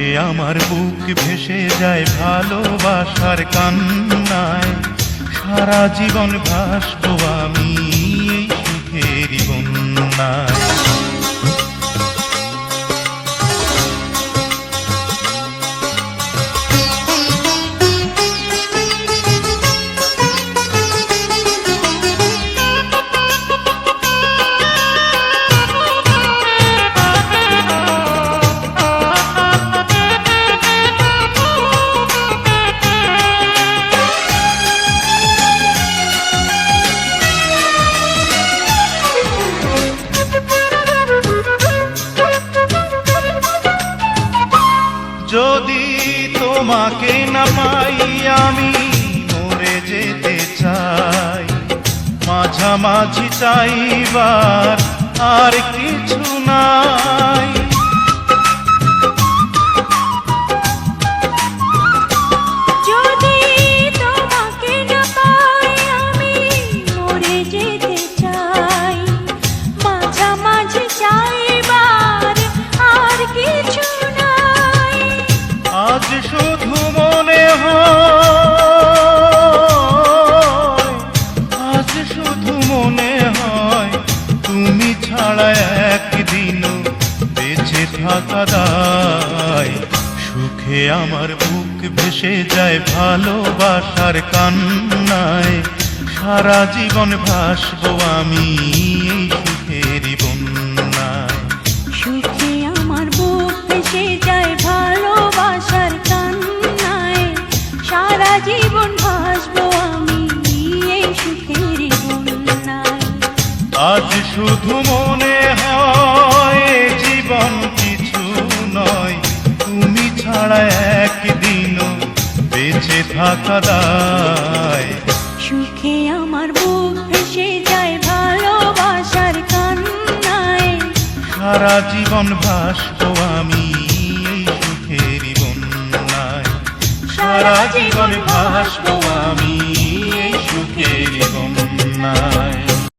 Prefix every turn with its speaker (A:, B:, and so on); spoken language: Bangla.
A: সুখে আমার বুক ভেসে যায় ভালোবাসার কান্নায়, সারা জীবন ভাসবো আমি এই সুখেরই বন্যায়। যদি তোমাকে না পাই আমি মরে যেতে চাই, মাঝামাঝি চাইবার আর কিছু নাই।
B: যদি তোমাকে না পাই আমি মরে যেতে চাই, মাঝামাঝি চাইবার আর কিছু নাই।
A: আজ শুধু মনে হয়, আজ শুধু মনে হয় তুমি ছাড়া একদিনও বেঁচে থাকা দায়। সুখে আমার বুক ভেসে যায় ভালোবাসার কান্নায়, সারা জীবন ভাসবো আমি এই সুখেরই বন্যায়।
B: সুখে আমার বুক ভেসে যায় ভালোবাসার কান্নায়, সারা জীবন ভাসবো আমি এই সুখের বন্যায়।
A: আজ শুধু মনে হয় জীবন কিছু নয়, তুমি ছাড়া একদিনও বেঁচে থাকা দায়।
B: সুখে আমার বুক ভেসে যায় ভালোবাসার কান্নায়,
A: সারা জীবন ভাসবো আমি এই সুখেরই বন্যায়, সারা জীবন